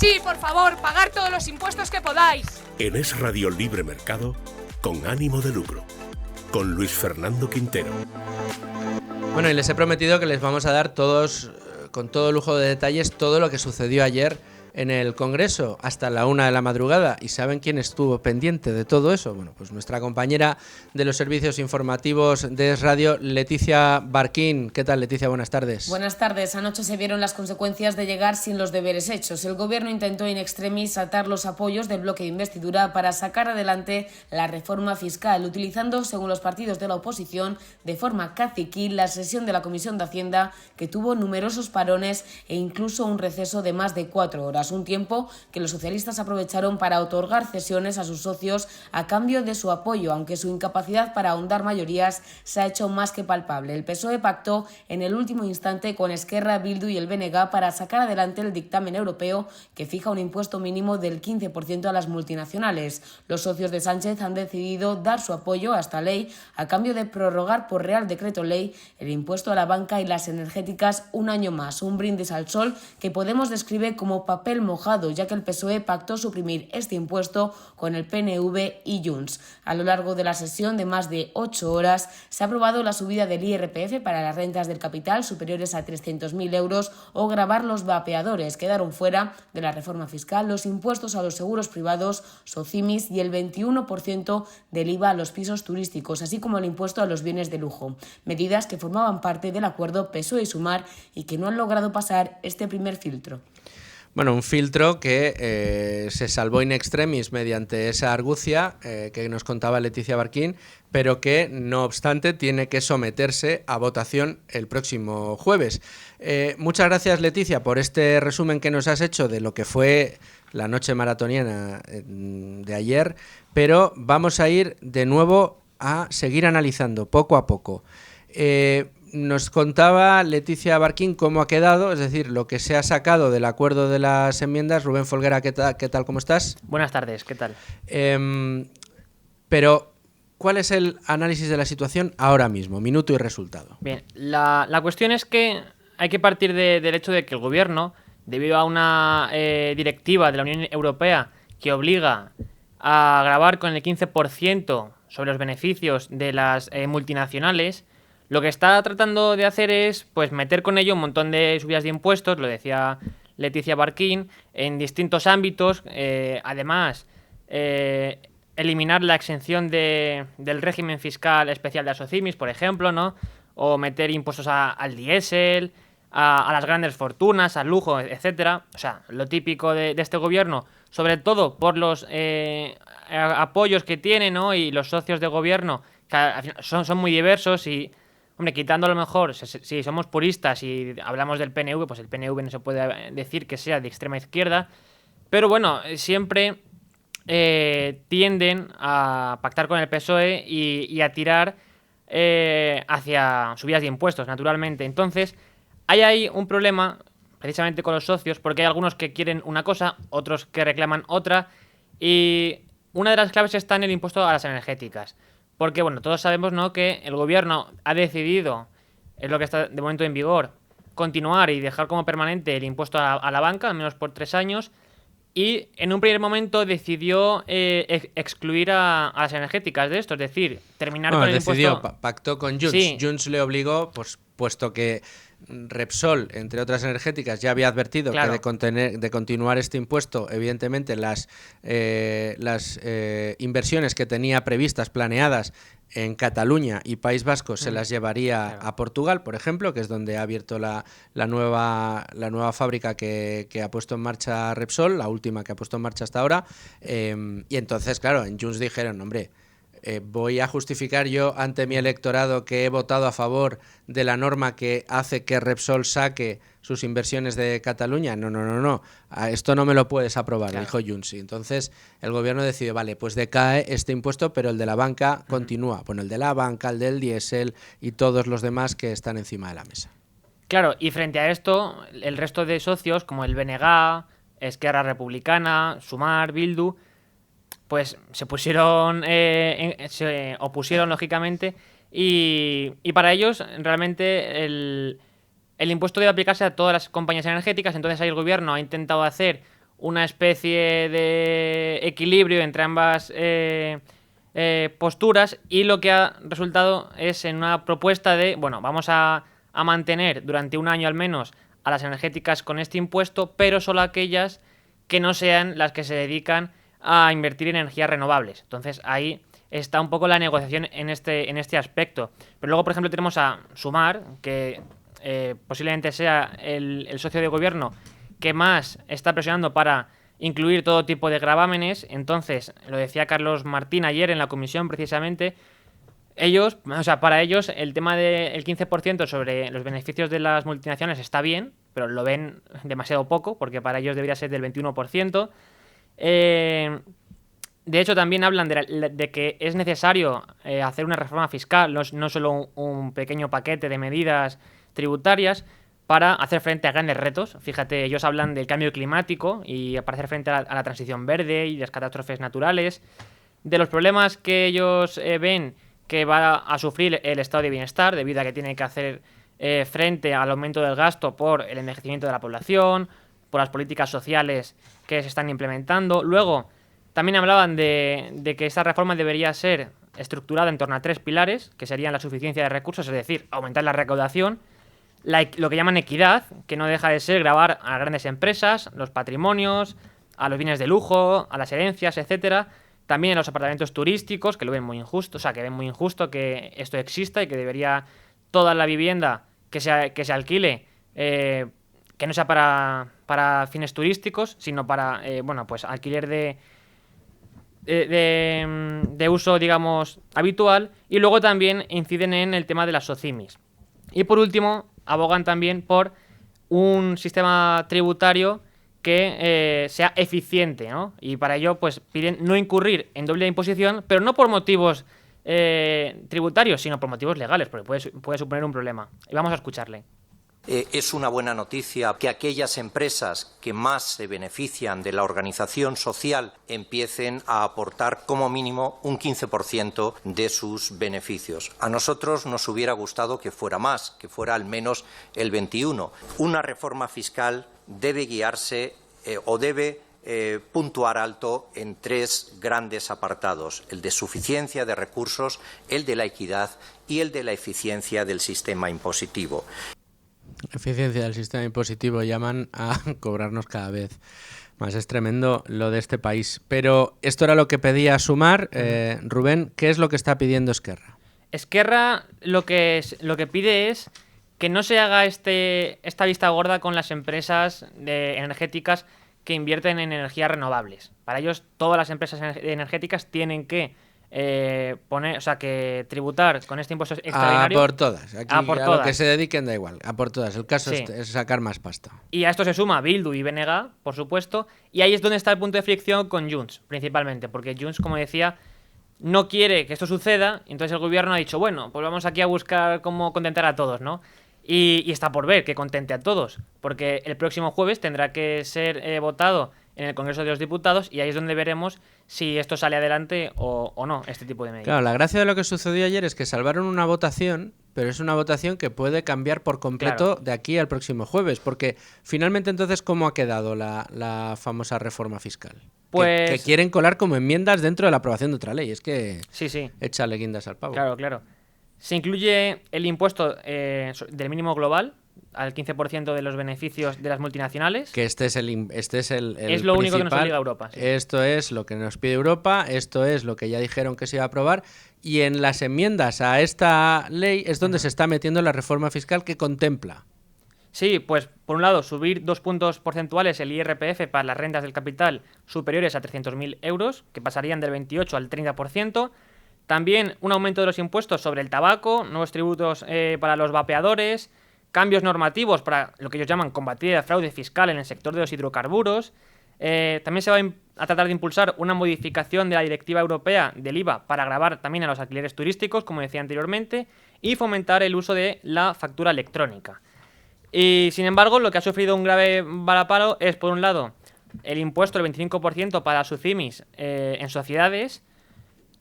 Sí, por favor, pagar todos los impuestos que podáis. En Es Radio Libre Mercado, con ánimo de lucro, con Luis Fernando Quintero. Bueno, y les he prometido que les vamos a dar todos, con todo lujo de detalles, todo lo que sucedió ayer en el Congreso hasta la 1 de la madrugada. ¿Y saben quién estuvo pendiente de todo eso? Bueno, pues nuestra compañera de los servicios informativos de Es Radio, Leticia Barquín. ¿Qué tal, Leticia? Buenas tardes. Buenas tardes. Anoche se vieron las consecuencias de llegar sin los deberes hechos. El Gobierno intentó in extremis atar los apoyos del bloque de investidura para sacar adelante la reforma fiscal, utilizando, según los partidos de la oposición, de forma caciquil la sesión de la Comisión de Hacienda, que tuvo numerosos parones e incluso un receso de más de 4 horas. Un tiempo que los socialistas aprovecharon para otorgar cesiones a sus socios a cambio de su apoyo, aunque su incapacidad para ahondar mayorías se ha hecho más que palpable. El PSOE pactó en el último instante con Esquerra, Bildu y el BNG para sacar adelante el dictamen europeo que fija un impuesto mínimo del 15% a las multinacionales. Los socios de Sánchez han decidido dar su apoyo a esta ley a cambio de prorrogar por Real Decreto Ley el impuesto a la banca y las energéticas un año más. Un brindis al sol que Podemos describe como papel mojado, ya que el PSOE pactó suprimir este impuesto con el PNV y Junts. A lo largo de la sesión de más de 8 horas se ha aprobado la subida del IRPF para las rentas del capital superiores a 300.000 euros o gravar los vapeadores. Quedaron fuera de la reforma fiscal los impuestos a los seguros privados, SOCIMIS y el 21% del IVA a los pisos turísticos, así como el impuesto a los bienes de lujo. Medidas que formaban parte del acuerdo PSOE y Sumar y que no han logrado pasar este primer filtro. Bueno, un filtro que se salvó in extremis mediante esa argucia que nos contaba Leticia Barquín, pero que, no obstante, tiene que someterse a votación el próximo jueves. Muchas gracias, Leticia, por este resumen que nos has hecho de lo que fue la noche maratoniana de ayer, pero vamos a ir de nuevo a seguir analizando poco a poco. Nos contaba Leticia Barquín cómo ha quedado, es decir, lo que se ha sacado del acuerdo de las enmiendas. Rubén Folguera, ¿qué tal? ¿Cómo estás? Buenas tardes, ¿qué tal? Pero, ¿cuál es el análisis de la situación ahora mismo? Minuto y resultado. Bien, la cuestión es que hay que partir del hecho de que el Gobierno, debido a una directiva de la Unión Europea que obliga a gravar con el 15% sobre los beneficios de las multinacionales, lo que está tratando de hacer es pues meter con ello un montón de subidas de impuestos, lo decía Leticia Barquín, en distintos ámbitos. Además, eliminar la exención del régimen fiscal especial de las SOCIMIS, por ejemplo, ¿no? O meter impuestos al diésel, a las grandes fortunas, al lujo, etcétera. O sea, lo típico de este gobierno, sobre todo por los apoyos que tiene, ¿no? Y los socios de gobierno, que al final son muy diversos y... Hombre, quitando a lo mejor, si somos puristas y hablamos del PNV, pues el PNV no se puede decir que sea de extrema izquierda, pero bueno, siempre tienden a pactar con el PSOE y a tirar hacia subidas de impuestos, naturalmente. Entonces, hay ahí un problema, precisamente con los socios, porque hay algunos que quieren una cosa, otros que reclaman otra, y una de las claves está en el impuesto a las energéticas. Porque, bueno, todos sabemos, ¿no?, que el Gobierno ha decidido, es lo que está de momento en vigor, continuar y dejar como permanente el impuesto a la banca, al menos por 3 años, y en un primer momento decidió excluir a las energéticas de esto, es decir, terminar con el impuesto... Pactó con Junts. Sí. Junts le obligó, pues, puesto que Repsol, entre otras energéticas, ya había advertido que de continuar este impuesto, evidentemente las inversiones que tenía previstas, planeadas en Cataluña y País Vasco, se las llevaría a Portugal, por ejemplo, que es donde ha abierto la nueva fábrica que ha puesto en marcha Repsol, la última que ha puesto en marcha hasta ahora. Y entonces, claro, en Junts dijeron, hombre, voy a justificar yo ante mi electorado que he votado a favor de la norma que hace que Repsol saque sus inversiones de Cataluña. No. Esto no me lo puedes aprobar, dijo Junts. Y entonces el gobierno decidió, vale, pues decae este impuesto, pero el de la banca continúa. Bueno, el de la banca, el del diésel y todos los demás que están encima de la mesa. Claro, y frente a esto, el resto de socios, como el BNG, Esquerra Republicana, Sumar, Bildu, pues se opusieron lógicamente y para ellos realmente el impuesto debe aplicarse a todas las compañías energéticas. Entonces ahí el gobierno ha intentado hacer una especie de equilibrio entre ambas posturas, y lo que ha resultado es en una propuesta de, bueno, vamos a mantener durante un año al menos a las energéticas con este impuesto, pero solo aquellas que no sean las que se dedican a invertir en energías renovables. Entonces ahí está un poco la negociación en este aspecto. Pero luego, por ejemplo, tenemos a Sumar, que posiblemente sea el socio de gobierno que más está presionando para incluir todo tipo de gravámenes. Entonces, lo decía Carlos Martín ayer en la comisión precisamente, para ellos el tema del 15% sobre los beneficios de las multinacionales está bien, pero lo ven demasiado poco, porque para ellos debería ser del 21%. De hecho, también hablan de que es necesario hacer una reforma fiscal, no solo un pequeño paquete de medidas tributarias para hacer frente a grandes retos. Fíjate, ellos hablan del cambio climático y para hacer frente a la transición verde y las catástrofes naturales, de los problemas que ellos ven que va a sufrir el estado de bienestar debido a que tiene que hacer frente al aumento del gasto por el envejecimiento de la población, por las políticas sociales que se están implementando. Luego, también hablaban de que esta reforma debería ser estructurada en torno a 3 pilares, que serían la suficiencia de recursos, es decir, aumentar la recaudación, lo que llaman equidad, que no deja de ser gravar a grandes empresas, los patrimonios, a los bienes de lujo, a las herencias, etcétera. También a los apartamentos turísticos, que lo ven muy injusto, que ven muy injusto que esto exista y que debería toda la vivienda que se alquile, que no sea para fines turísticos, sino para alquiler de uso, digamos, habitual. Y luego también inciden en el tema de las SOCIMIs. Y por último, abogan también por un sistema tributario que sea eficiente, ¿no? Y para ello pues piden no incurrir en doble imposición, pero no por motivos tributarios, sino por motivos legales, porque puede suponer un problema. Y vamos a escucharle. Es una buena noticia que aquellas empresas que más se benefician de la organización social empiecen a aportar como mínimo un 15% de sus beneficios. A nosotros nos hubiera gustado que fuera más, que fuera al menos el 21%. Una reforma fiscal debe guiarse debe puntuar alto en 3 grandes apartados: el de suficiencia de recursos, el de la equidad y el de la eficiencia del sistema impositivo. Eficiencia del sistema impositivo, llaman a cobrarnos cada vez más. Es tremendo lo de este país. Pero esto era lo que pedía Sumar. Rubén, ¿qué es lo que está pidiendo Esquerra? Esquerra lo que pide es que no se haga esta vista gorda con las empresas energéticas que invierten en energías renovables. Para ellos, todas las empresas energéticas tienen que que tributar con este impuesto extraordinario. A por todas. Aquí a todas. Lo que se dediquen da igual. A por todas. El caso es sacar más pasta. Y a esto se suma Bildu y BNG, por supuesto. Y ahí es donde está el punto de fricción con Junts, principalmente. Porque Junts, como decía, no quiere que esto suceda. Entonces el gobierno ha dicho, bueno, pues vamos aquí a buscar cómo contentar a todos, ¿no? Y está por ver que contente a todos. Porque el próximo jueves tendrá que ser votado en el Congreso de los Diputados, y ahí es donde veremos si esto sale adelante o no, este tipo de medidas. Claro, la gracia de lo que sucedió ayer es que salvaron una votación, pero es una votación que puede cambiar por completo de aquí al próximo jueves, porque finalmente entonces, ¿cómo ha quedado la famosa reforma fiscal? Pues que quieren colar como enmiendas dentro de la aprobación de otra ley, es que sí. Échale guindas al pavo. Claro. Se incluye el impuesto del mínimo global al 15% de los beneficios de las multinacionales. Que este es el es lo único que nos obliga a Europa. Sí. Esto es lo que nos pide Europa, esto es lo que ya dijeron que se iba a aprobar, y en las enmiendas a esta ley es donde se está metiendo la reforma fiscal que contempla. Sí, pues por un lado subir 2 puntos porcentuales el IRPF para las rentas del capital superiores a 300.000 euros, que pasarían del 28 al 30%. También un aumento de los impuestos sobre el tabaco, nuevos tributos para los vapeadores, cambios normativos para lo que ellos llaman combatir el fraude fiscal en el sector de los hidrocarburos. También se va a tratar de impulsar una modificación de la directiva europea del IVA para gravar también a los alquileres turísticos, como decía anteriormente, y fomentar el uso de la factura electrónica. Y sin embargo, lo que ha sufrido un grave varapalo es, por un lado, el impuesto del 25% para SOCIMIs en sociedades.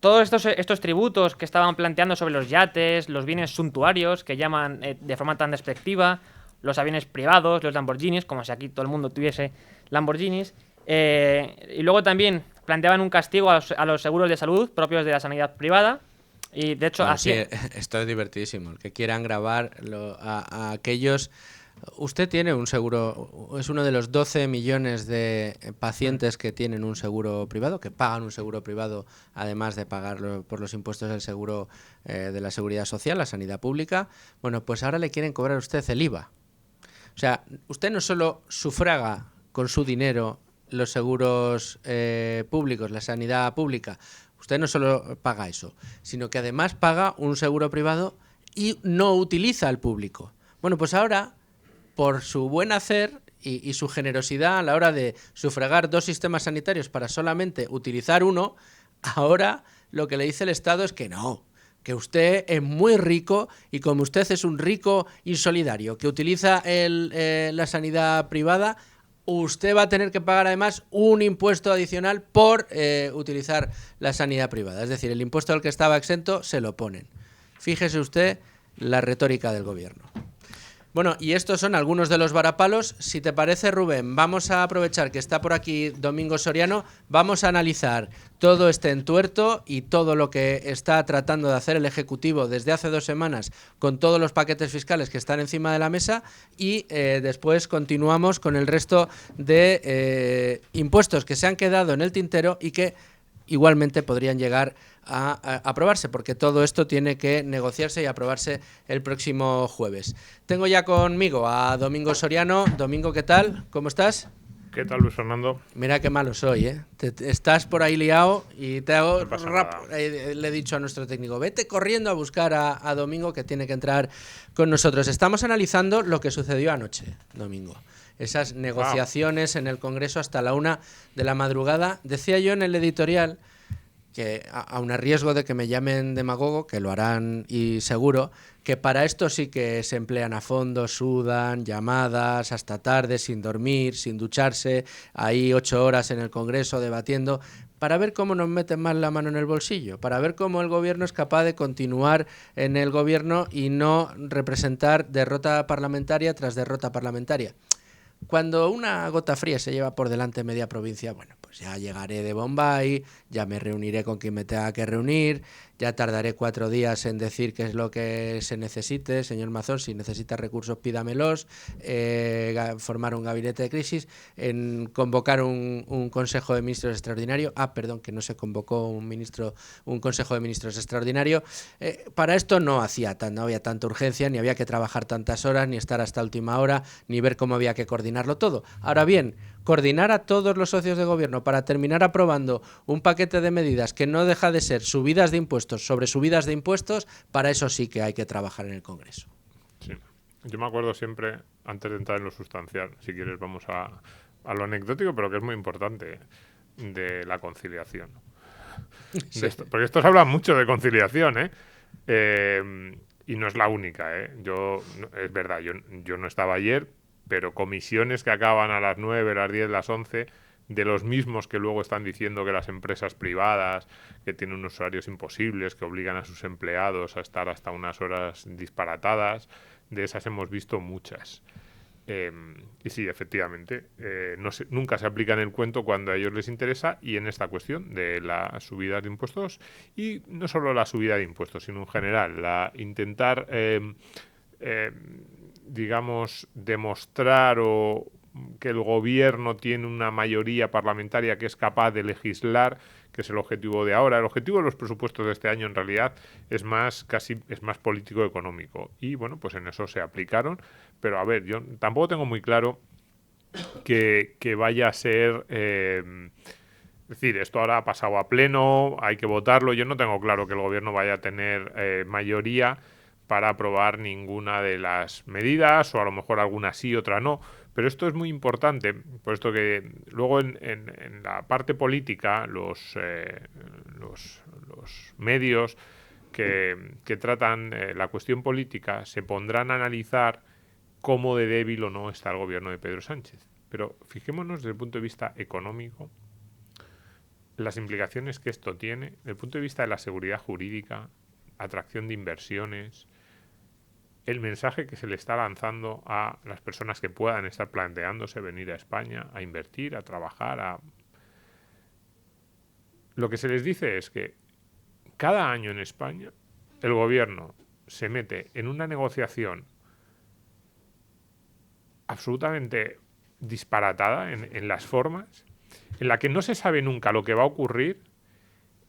Todos estos tributos que estaban planteando sobre los yates, los bienes suntuarios, que llaman de forma tan despectiva, los aviones privados, los Lamborghinis, como si aquí todo el mundo tuviese Lamborghinis, Y luego también planteaban un castigo a los seguros de salud propios de la sanidad privada. Y de hecho, Bueno, así. sí, esto es divertidísimo. El que quieran grabar a aquellos. Usted tiene un seguro, es uno de los 12 millones de pacientes que tienen un seguro privado, que pagan un seguro privado, además de pagarlo por los impuestos del seguro de la seguridad social, la sanidad pública. Bueno, pues ahora le quieren cobrar a usted el IVA. O sea, usted no solo sufraga con su dinero los seguros públicos, la sanidad pública, usted no solo paga eso, sino que además paga un seguro privado y no utiliza al público. Bueno, pues ahora, por su buen hacer y su generosidad a la hora de sufragar 2 sistemas sanitarios para solamente utilizar uno, ahora lo que le dice el Estado es que no, que usted es muy rico y como usted es un rico insolidario que utiliza la sanidad privada, usted va a tener que pagar además un impuesto adicional por utilizar la sanidad privada. Es decir, el impuesto al que estaba exento se lo ponen. Fíjese usted la retórica del gobierno. Bueno, y estos son algunos de los varapalos. Si te parece, Rubén, vamos a aprovechar que está por aquí Domingo Soriano, vamos a analizar todo este entuerto y todo lo que está tratando de hacer el Ejecutivo desde hace 2 semanas con todos los paquetes fiscales que están encima de la mesa y después continuamos con el resto de impuestos que se han quedado en el tintero y que igualmente podrían llegar a aprobarse, porque todo esto tiene que negociarse y aprobarse el próximo jueves. Tengo ya conmigo a Domingo Soriano. Domingo, ¿qué tal? ¿Cómo estás? ¿Qué tal, Luis Fernando? Mira qué malo soy, ¿eh? Estás por ahí liado y te hago le he dicho a nuestro técnico, vete corriendo a buscar a Domingo, que tiene que entrar con nosotros. Estamos analizando lo que sucedió anoche, Domingo. Esas negociaciones en el Congreso hasta la 1 de la madrugada. Decía yo en el editorial que, aun a riesgo de que me llamen demagogo, que lo harán y seguro, que para esto sí que se emplean a fondo, sudan, llamadas, hasta tarde, sin dormir, sin ducharse, ahí 8 horas en el Congreso debatiendo, para ver cómo nos meten más la mano en el bolsillo, para ver cómo el gobierno es capaz de continuar en el gobierno y no representar derrota parlamentaria tras derrota parlamentaria. Cuando una gota fría se lleva por delante media provincia, bueno, pues ya llegaré de Bombay, ya me reuniré con quien me tenga que reunir, ya tardaré 4 días en decir qué es lo que se necesite. Señor Mazón, si necesita recursos, pídamelos, formar un gabinete de crisis, en convocar un Consejo de Ministros extraordinario. Perdón, que no se convocó un Consejo de Ministros extraordinario. Para esto no había tanta urgencia, ni había que trabajar tantas horas, ni estar hasta última hora, ni ver cómo había que coordinarlo todo. Ahora bien, coordinar a todos los socios de gobierno para terminar aprobando un paquete de medidas que no deja de ser subidas de impuestos sobre subidas de impuestos, para eso sí que hay que trabajar en el Congreso. Sí. Yo me acuerdo siempre, antes de entrar en lo sustancial, si quieres vamos a lo anecdótico, pero que es muy importante, de la conciliación. Sí. Porque estos hablan mucho de conciliación, y no es la única, es verdad, yo no estaba ayer, pero comisiones que acaban a las 9, las 10, las 11, de los mismos que luego están diciendo que las empresas privadas, que tienen unos horarios imposibles, que obligan a sus empleados a estar hasta unas horas disparatadas, de esas hemos visto muchas. Y sí, efectivamente, nunca se aplican el cuento cuando a ellos les interesa, y en esta cuestión de la subida de impuestos, y no solo la subida de impuestos, sino en general, intentar digamos, demostrar que el gobierno tiene una mayoría parlamentaria que es capaz de legislar, que es el objetivo de ahora. El objetivo de los presupuestos de este año en realidad es más político-económico. Y bueno, pues en eso se aplicaron. Pero a ver, yo tampoco tengo muy claro que vaya a ser... es decir, esto ahora ha pasado a pleno, hay que votarlo. Yo no tengo claro que el gobierno vaya a tener mayoría para aprobar ninguna de las medidas, o a lo mejor alguna sí, otra no. Pero esto es muy importante, puesto que luego en la parte política, los medios que tratan la cuestión política se pondrán a analizar cómo de débil o no está el gobierno de Pedro Sánchez. Pero fijémonos desde el punto de vista económico, las implicaciones que esto tiene, desde el punto de vista de la seguridad jurídica, atracción de inversiones. el mensaje que se le está lanzando a las personas que puedan estar planteándose venir a España a invertir, a trabajar, Lo que se les dice es que cada año en España el gobierno se mete en una negociación absolutamente disparatada en las formas, en la que no se sabe nunca lo que va a ocurrir,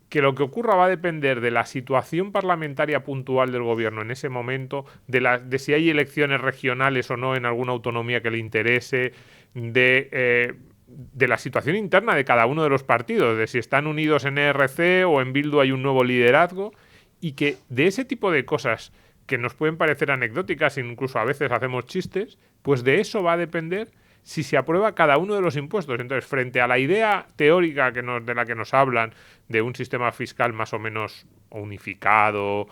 que lo que ocurra va a depender de la situación parlamentaria puntual del gobierno en ese momento, de si hay elecciones regionales o no en alguna autonomía que le interese, de la situación interna de cada uno de los partidos, de si están unidos en ERC o en Bildu hay un nuevo liderazgo, y que de ese tipo de cosas que nos pueden parecer anecdóticas, incluso a veces hacemos chistes, pues de eso va a depender si se aprueba cada uno de los impuestos. Entonces, frente a la idea teórica de la que nos hablan de un sistema fiscal más o menos unificado,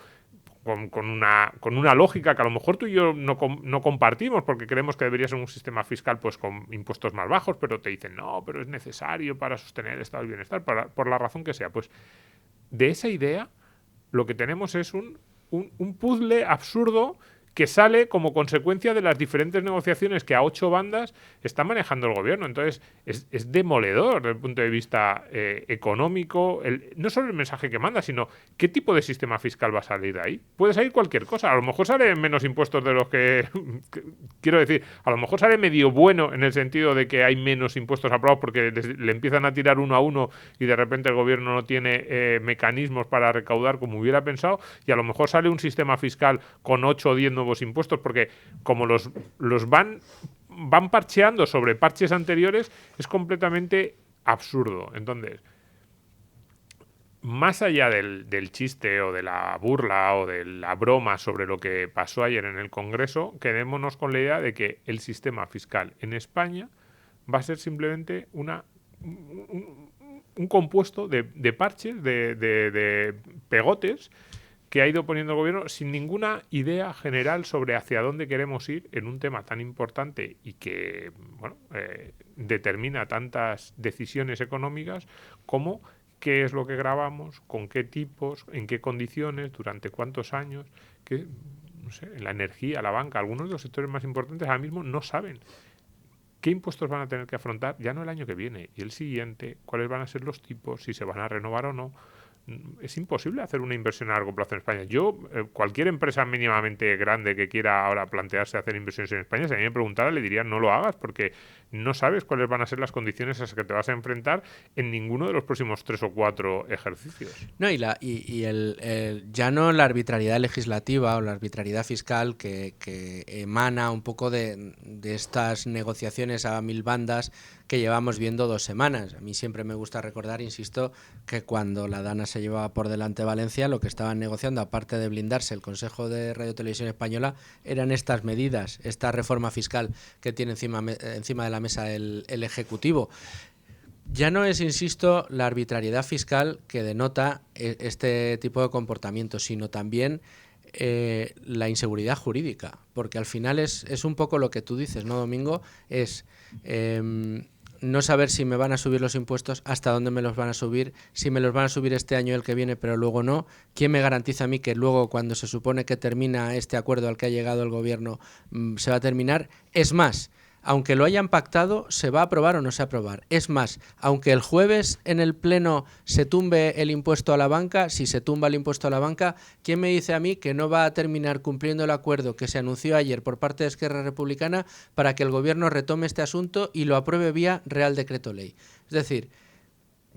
con una lógica que a lo mejor tú y yo no compartimos, porque creemos que debería ser un sistema fiscal pues con impuestos más bajos, pero te dicen, no, pero es necesario para sostener el estado del bienestar, por la razón que sea. Pues de esa idea lo que tenemos es un puzzle absurdo que sale como consecuencia de las diferentes negociaciones que a 8 bandas está manejando el gobierno. Entonces, es demoledor desde el punto de vista económico, no solo el mensaje que manda, sino qué tipo de sistema fiscal va a salir de ahí. Puede salir cualquier cosa. A lo mejor salen menos impuestos de los que quiero decir, a lo mejor sale medio bueno en el sentido de que hay menos impuestos aprobados porque le empiezan a tirar uno a uno y de repente el gobierno no tiene mecanismos para recaudar como hubiera pensado, y a lo mejor sale un sistema fiscal con 8 o 10 nuevos impuestos, porque como los van parcheando sobre parches anteriores, es completamente absurdo. Entonces, más allá del chiste o de la burla o de la broma sobre lo que pasó ayer en el Congreso, quedémonos con la idea de que el sistema fiscal en España va a ser simplemente un compuesto de parches, de pegotes que ha ido poniendo el gobierno sin ninguna idea general sobre hacia dónde queremos ir en un tema tan importante y que determina tantas decisiones económicas como qué es lo que grabamos, con qué tipos, en qué condiciones, durante cuántos años, no sé, la energía, la banca, algunos de los sectores más importantes ahora mismo no saben qué impuestos van a tener que afrontar ya no el año que viene y el siguiente, cuáles van a ser los tipos, si se van a renovar o no. Es imposible hacer una inversión a largo plazo en España. Cualquier empresa mínimamente grande que quiera ahora plantearse hacer inversiones en España, si a mí me preguntara, le diría no lo hagas, porque no sabes cuáles van a ser las condiciones a las que te vas a enfrentar en ninguno de los próximos 3 o 4 ejercicios. No, ya no la arbitrariedad legislativa o la arbitrariedad fiscal que emana un poco de estas negociaciones a 1000 bandas que llevamos viendo 2 semanas. A mí siempre me gusta recordar, insisto, que cuando la Dana se llevaba por delante Valencia, lo que estaban negociando, aparte de blindarse el Consejo de Radio Televisión Española, eran estas medidas, esta reforma fiscal que tiene encima de la mesa el Ejecutivo. Ya no es, insisto, la arbitrariedad fiscal que denota este tipo de comportamiento, sino también la inseguridad jurídica, porque al final es un poco lo que tú dices, ¿no, Domingo? Es no saber si me van a subir los impuestos, hasta dónde me los van a subir, si me los van a subir este año o el que viene, pero luego no. ¿Quién me garantiza a mí que luego, cuando se supone que termina este acuerdo al que ha llegado el gobierno, se va a terminar? Es más, aunque lo hayan pactado, ¿se va a aprobar o no se va a aprobar? Es más, aunque el jueves en el Pleno se tumbe el impuesto a la banca, si se tumba el impuesto a la banca, ¿quién me dice a mí que no va a terminar cumpliendo el acuerdo que se anunció ayer por parte de Esquerra Republicana para que el gobierno retome este asunto y lo apruebe vía Real Decreto Ley? Es decir,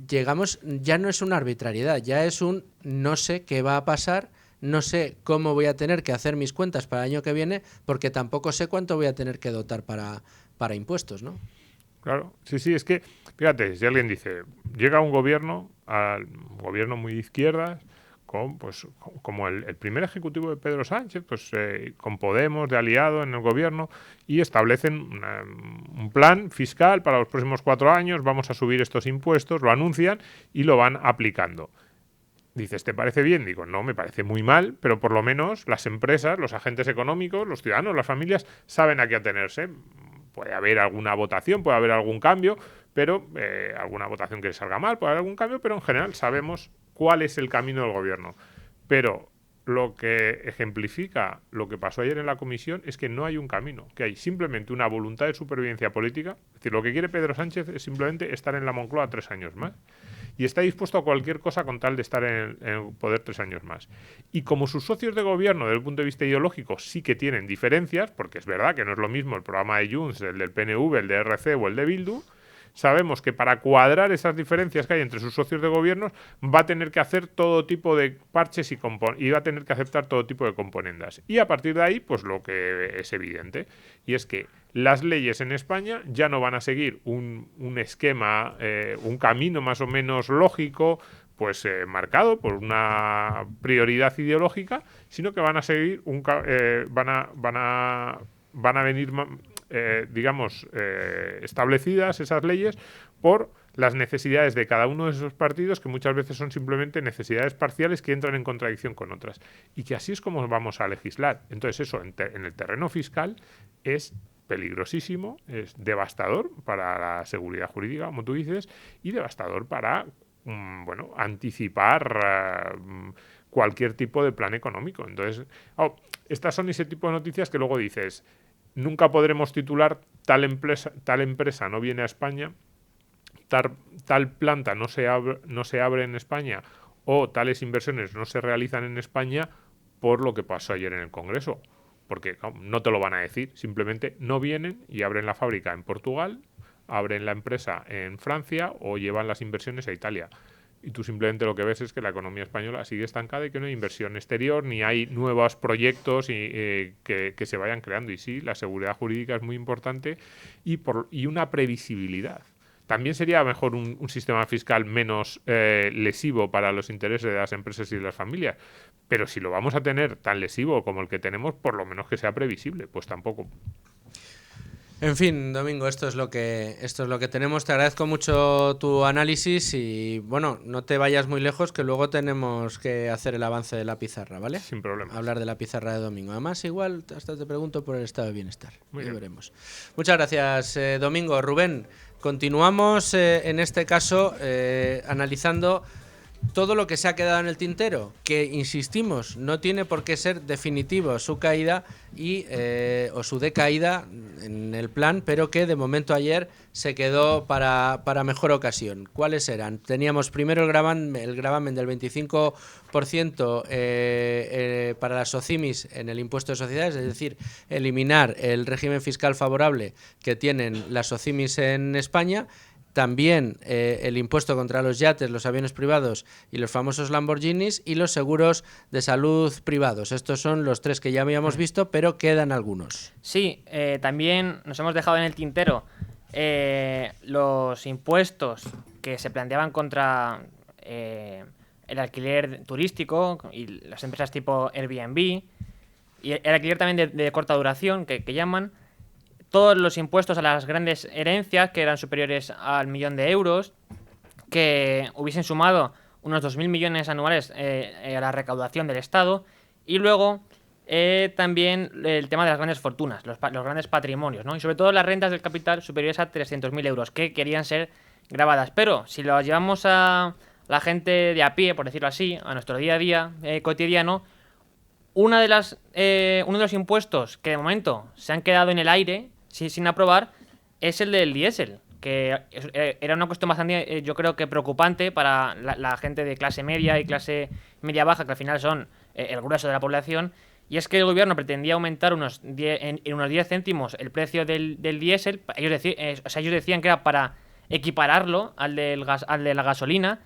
llegamos, ya no es una arbitrariedad, ya es un no sé qué va a pasar, no sé cómo voy a tener que hacer mis cuentas para el año que viene, porque tampoco sé cuánto voy a tener que dotar para impuestos, ¿no? Claro, sí, es que, fíjate, si alguien dice, llega un gobierno muy de izquierdas, como el primer ejecutivo de Pedro Sánchez, con Podemos de aliado en el gobierno, y establecen un plan fiscal para los próximos 4 años, vamos a subir estos impuestos, lo anuncian y lo van aplicando. Dices, ¿te parece bien? Digo, no, me parece muy mal, pero por lo menos las empresas, los agentes económicos, los ciudadanos, las familias saben a qué atenerse. Puede haber alguna votación, puede haber algún cambio, pero alguna votación que salga mal, puede haber algún cambio, pero en general sabemos cuál es el camino del gobierno. Pero lo que ejemplifica lo que pasó ayer en la comisión es que no hay un camino, que hay simplemente una voluntad de supervivencia política. Es decir, lo que quiere Pedro Sánchez es simplemente estar en la Moncloa 3 años más. Y está dispuesto a cualquier cosa con tal de estar en el poder 3 años más. Y como sus socios de gobierno, desde el punto de vista ideológico, sí que tienen diferencias, porque es verdad que no es lo mismo el programa de Junts, el del PNV, el de RC o el de Bildu, sabemos que para cuadrar esas diferencias que hay entre sus socios de gobierno va a tener que hacer todo tipo de parches y va a tener que aceptar todo tipo de componendas. Y a partir de ahí, pues lo que es evidente, y es que las leyes en España ya no van a seguir un esquema, un camino más o menos lógico, pues marcado por una prioridad ideológica, sino que van a seguir van a venir establecidas esas leyes por las necesidades de cada uno de esos partidos, que muchas veces son simplemente necesidades parciales que entran en contradicción con otras. Y que así es como vamos a legislar. Entonces eso en el terreno fiscal es peligrosísimo, es devastador para la seguridad jurídica, como tú dices, y devastador para anticipar cualquier tipo de plan económico. Entonces, estas son ese tipo de noticias que luego dices, nunca podremos titular tal empresa no viene a España, tal planta no se abre en España, o tales inversiones no se realizan en España por lo que pasó ayer en el Congreso. Porque no te lo van a decir, simplemente no vienen y abren la fábrica en Portugal, abren la empresa en Francia o llevan las inversiones a Italia. Y tú simplemente lo que ves es que la economía española sigue estancada y que no hay inversión exterior, ni hay nuevos proyectos que se vayan creando. Y sí, la seguridad jurídica es muy importante y una previsibilidad. También sería mejor un sistema fiscal menos lesivo para los intereses de las empresas y de las familias. Pero si lo vamos a tener tan lesivo como el que tenemos, por lo menos que sea previsible. Pues tampoco. En fin, Domingo, esto es lo que tenemos. Te agradezco mucho tu análisis y, bueno, no te vayas muy lejos, que luego tenemos que hacer el avance de la pizarra, ¿vale? Sin problema. Hablar de la pizarra de Domingo. Además, igual hasta te pregunto por el estado de bienestar. Muy ya bien. veremos. Muchas gracias, Domingo. Rubén, continuamos en este caso analizando todo lo que se ha quedado en el tintero, que insistimos, no tiene por qué ser definitivo su caída o su decaída en el plan, pero que de momento ayer se quedó para mejor ocasión. ¿Cuáles eran? Teníamos primero el gravamen del 25% para las SOCIMIs en el impuesto de sociedades, es decir, eliminar el régimen fiscal favorable que tienen las SOCIMIs en España. También el impuesto contra los yates, los aviones privados y los famosos Lamborghinis, y los seguros de salud privados. Estos son los tres que ya habíamos visto, pero quedan algunos. Sí, también nos hemos dejado en el tintero los impuestos que se planteaban contra el alquiler turístico y las empresas tipo Airbnb, y el alquiler también de corta duración, que llaman. Todos los impuestos a las grandes herencias, que eran superiores al 1.000.000 de euros, que hubiesen sumado unos 2.000 millones anuales a la recaudación del Estado. Y luego también el tema de las grandes fortunas, los grandes patrimonios, ¿no? Y sobre todo las rentas del capital superiores a 300.000 euros, que querían ser grabadas. Pero si lo llevamos a la gente de a pie, por decirlo así, a nuestro día a día cotidiano, uno de los impuestos que de momento se han quedado en el aire sin aprobar es el del diésel, que era una cuestión bastante, yo creo que preocupante para la gente de clase media y clase media baja, que al final son el grueso de la población. Y es que el gobierno pretendía aumentar en unos 10 céntimos el precio del diésel. Ellos decían que era para equipararlo al de la gasolina,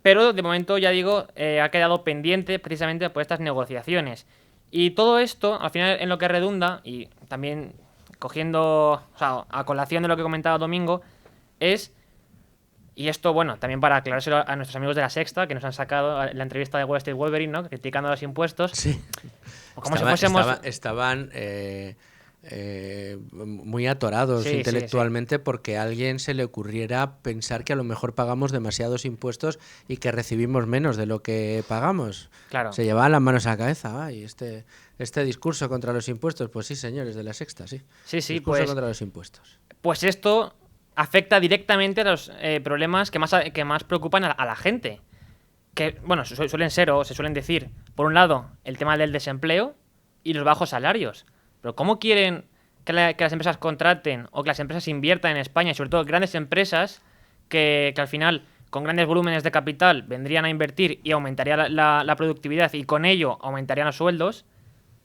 pero de momento, ya digo, ha quedado pendiente precisamente por estas negociaciones. Y todo esto, al final, en lo que redunda, y también a colación de lo que comentaba Domingo, es, y esto, bueno, también para aclarárselo a nuestros amigos de La Sexta, que nos han sacado la entrevista de Wall Street Wolverine, ¿no?, criticando los impuestos. Sí. Como si fuésemos... Estaban muy atorados intelectualmente, porque a alguien se le ocurriera pensar que a lo mejor pagamos demasiados impuestos y que recibimos menos de lo que pagamos. Claro. Se llevaban las manos a la cabeza. Ay, este discurso contra los impuestos, pues sí, señores de La Sexta, sí. Sí, discurso contra los impuestos. Pues esto afecta directamente a los problemas que más preocupan a la gente. que, bueno, suelen ser o se suelen decir, por un lado, el tema del desempleo y los bajos salarios. Pero ¿cómo quieren que las empresas contraten o que las empresas inviertan en España, y sobre todo grandes empresas que al final, con grandes volúmenes de capital, vendrían a invertir y aumentaría la productividad y con ello aumentarían los sueldos?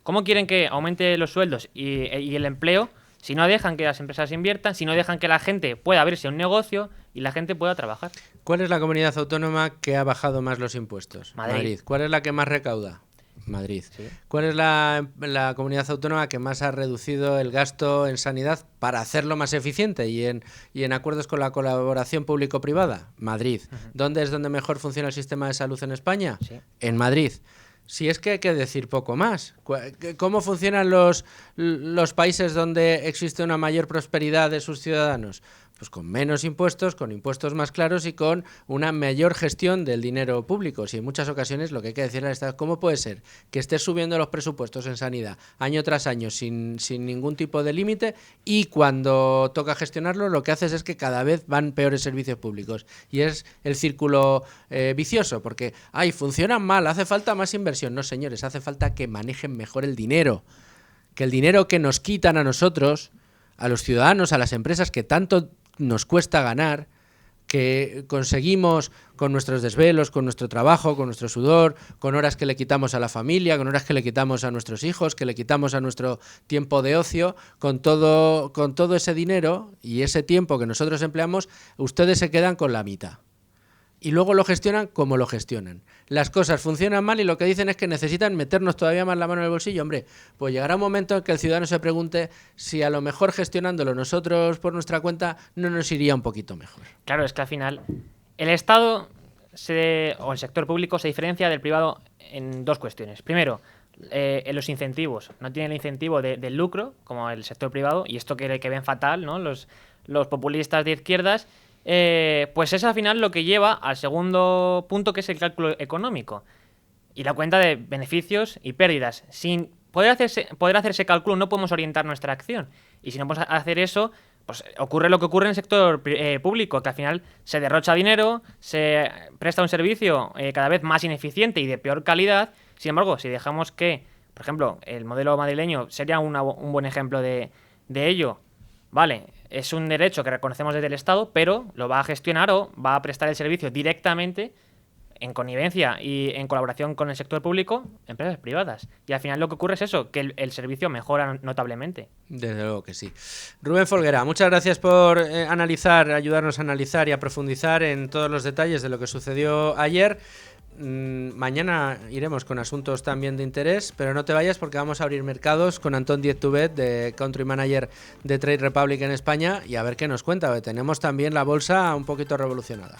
¿Cómo quieren que aumente los sueldos y el empleo si no dejan que las empresas inviertan, si no dejan que la gente pueda abrirse un negocio y la gente pueda trabajar? ¿Cuál es la comunidad autónoma que ha bajado más los impuestos? Madrid. ¿Cuál es la que más recauda? Madrid. Sí. ¿Cuál es la comunidad autónoma que más ha reducido el gasto en sanidad para hacerlo más eficiente y en acuerdos con la colaboración público-privada? Madrid. ¿Dónde es donde mejor funciona el sistema de salud en España? Sí. En Madrid. Si es que hay que decir poco más. ¿Cómo funcionan los países donde existe una mayor prosperidad de sus ciudadanos? Pues con menos impuestos, con impuestos más claros y con una mayor gestión del dinero público. Si en muchas ocasiones lo que hay que decir al Estado es cómo puede ser que estés subiendo los presupuestos en sanidad año tras año sin ningún tipo de límite y cuando toca gestionarlo lo que haces es que cada vez van peores servicios públicos. Y es el círculo vicioso porque, funcionan mal, hace falta más inversión. No, señores, hace falta que manejen mejor el dinero. Que el dinero que nos quitan a nosotros, a los ciudadanos, a las empresas que tanto nos cuesta ganar, que conseguimos con nuestros desvelos, con nuestro trabajo, con nuestro sudor, con horas que le quitamos a la familia, con horas que le quitamos a nuestros hijos, que le quitamos a nuestro tiempo de ocio, con todo ese dinero y ese tiempo que nosotros empleamos, ustedes se quedan con la mitad. Y luego lo gestionan como lo gestionan. Las cosas funcionan mal y lo que dicen es que necesitan meternos todavía más la mano en el bolsillo. Hombre, pues llegará un momento en que el ciudadano se pregunte si a lo mejor gestionándolo nosotros por nuestra cuenta no nos iría un poquito mejor. Claro, es que al final el Estado o el sector público se diferencia del privado en dos cuestiones. Primero, en los incentivos. No tiene el incentivo del lucro como el sector privado, y esto que ven fatal, ¿no? Los populistas de izquierdas. Pues es al final lo que lleva al segundo punto, que es el cálculo económico y la cuenta de beneficios y pérdidas. Sin poder hacer ese cálculo no podemos orientar nuestra acción, y si no podemos hacer eso, pues ocurre lo que ocurre en el sector público, que al final se derrocha dinero, se presta un servicio cada vez más ineficiente y de peor calidad. Sin embargo, si dejamos que, por ejemplo, el modelo madrileño sería un buen ejemplo de ello, vale, es un derecho que reconocemos desde el Estado, pero lo va a gestionar o va a prestar el servicio directamente en connivencia y en colaboración con el sector público, empresas privadas. Y al final lo que ocurre es eso, que el servicio mejora notablemente. Desde luego que sí. Rubén Folguera, muchas gracias por ayudarnos a analizar y a profundizar en todos los detalles de lo que sucedió ayer. Mañana iremos con asuntos también de interés, pero no te vayas porque vamos a abrir mercados con Antón Diez-Tubet, de Country Manager de Trade Republic en España, y a ver qué nos cuenta. Tenemos también la bolsa un poquito revolucionada.